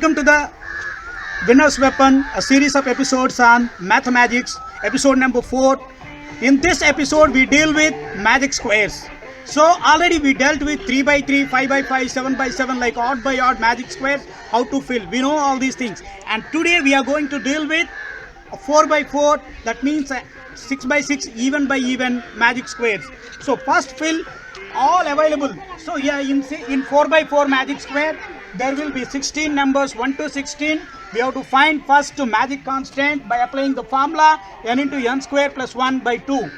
welcome to the Winner's Weapon, a series of episodes on mathematics, episode number 4. In this episode, we deal with magic squares. So already we dealt with 3 by 3, 5 by 5, 7 by 7, like odd by odd magic squares, how to fill. We know all these things. And today we are going to deal with 4 by 4, that means 6 by 6, even by even magic squares. So first fill all available. So here in 4 by 4 magic square, there will be 16 numbers 1 to 16. We have to find first magic constant by applying the formula n into n square plus 1 by 2.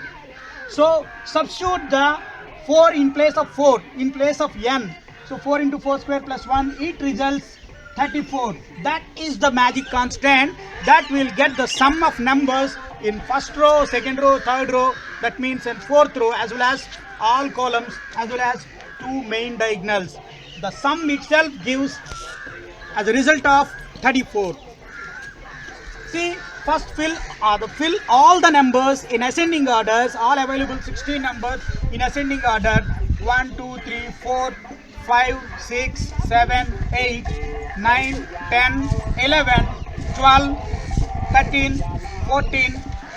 So substitute the 4 in place of 4 in place of n. So 4 into 4 square plus 1, it results 34. That is the magic constant that will get the sum of numbers in first row, second row, third row. That means in fourth row, as well as all columns, as well as 2 main diagonals. The sum itself gives as a result of 34. See, first fill all the numbers in ascending orders, all available 16 numbers in ascending order: 1, 2, 3, 4, 5, 6, 7, 8, 9, 10, 11, 12, 13, 14,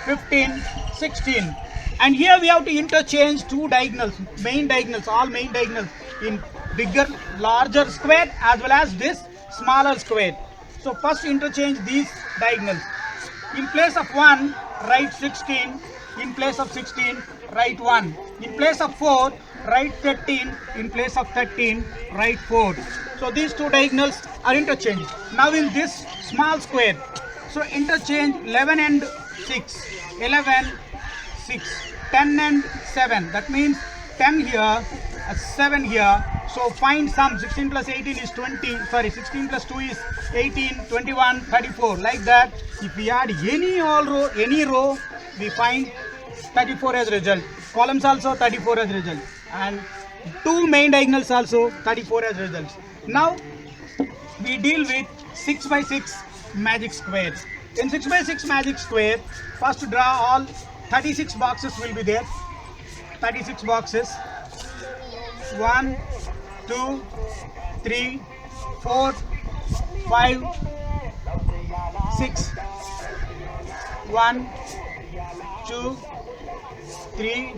15, 16. And here we have to interchange 2 diagonals, main diagonals, all main diagonals in bigger, larger square as well as this smaller square. So first interchange these diagonals. In place of 1, write 16. In place of 16, write 1. In place of 4, write 13. In place of 13, write 4. So these 2 diagonals are interchanged. Now in this small square, so interchange 11 and 6, 11, 6, 10 and 7. That means 10 here, 7 here. So find sum. 16 plus 18 is 20. 16 plus 2 is 18, 21, 34. Like that. If we add any row, we find 34 as result. Columns also 34 as result. And 2 main diagonals also 34 as results. Now we deal with 6 by 6 magic squares. In 6 by 6 magic square, first draw all 36 boxes will be there. 36 boxes. 1, 2, 3, 4, 5, 6. 1, 2, 3,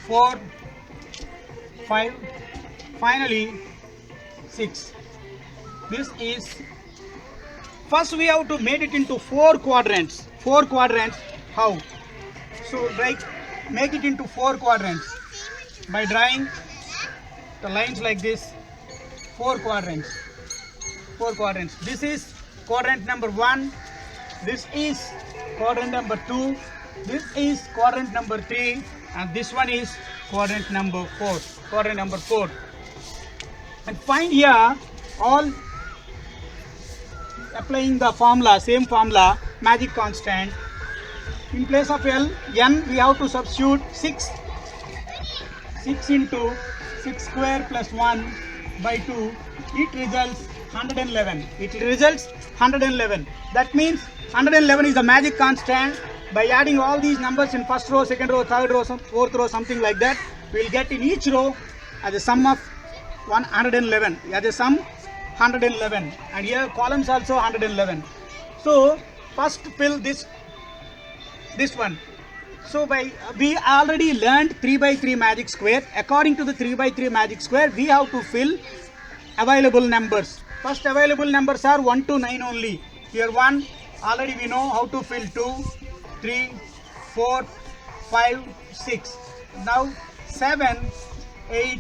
4, 5. Finally 6. This is first we have to make it into 4 quadrants. 4 quadrants. How? So make it into 4 quadrants by drawing the lines like this. 4 quadrants. 4 quadrants. This is quadrant number 1. This is quadrant number 2. This is quadrant number 3. And this one is quadrant number 4. Quadrant number 4. And find here all applying the formula, same formula, magic constant. In place of L, N, we have to substitute 6. 6 into 6 square plus 1 by 2. It results 111. It results 111. That means 111 is the magic constant. By adding all these numbers in first row, second row, third row, fourth row, something like that, we will get in each row as a sum of 111. As a sum 111. And here columns also 111. So first fill this one. So we already learned 3 by 3 magic square. According to the 3 by 3 magic square, we have to fill available numbers. First available numbers are 1 to 9 only. Here 1, already we know how to fill. 2, 3, 4, 5, 6. Now 7, 8,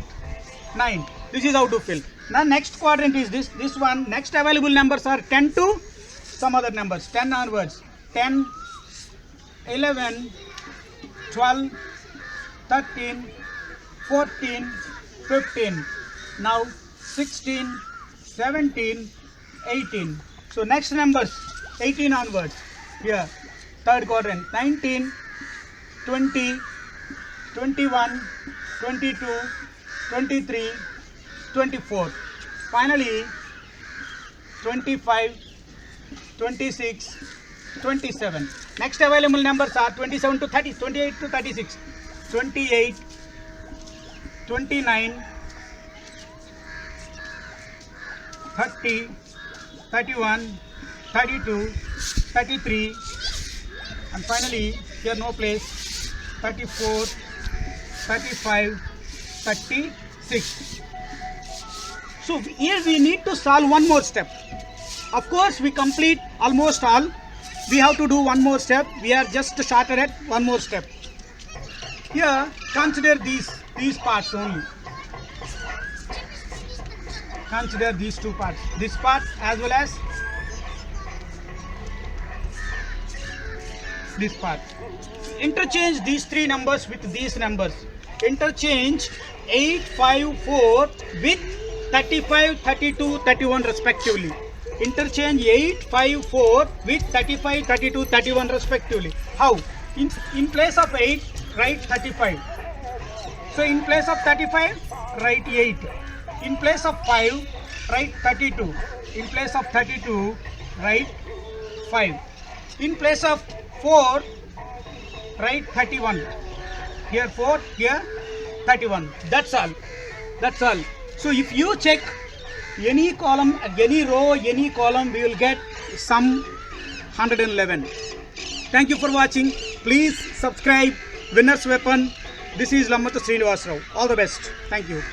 9. This is how to fill. Now next quadrant is this one. Next available numbers are 10 to some other numbers. 10 onwards. 10, 11, 12, 13, 14, 15. Now 16, 17, 18. So next numbers 18 onwards. Here third quadrant. 19, 20, 21, 22, 23, 24. Finally 25, 26, 27. Next available numbers are 27 to 30, 28 to 36, 28, 29, 30, 31, 32, 33, and finally here no place, 34, 35, 36. So here we need to solve one more step. Of course we complete almost all. We have to do one more step. We are just shorter at one more step. Here consider these parts only. Consider these two parts. This part as well as this part. Interchange these three numbers with these numbers. Interchange 8, 5, 4 with 35, 32, 31 respectively. Interchange 8, 5, 4 with 35, 32, 31 respectively. How? In place of 8, write 35. So in place of 35, write 8. In place of 5, write 32. In place of 32, write 5. In place of 4, write 31. Here 4, here 31. That's all. That's all. So if you check any column, any row, any column, we will get sum 111. Thank you for watching. Please subscribe Winner's Weapon. This is Lammathu Srinivas Rao. All the best. Thank you.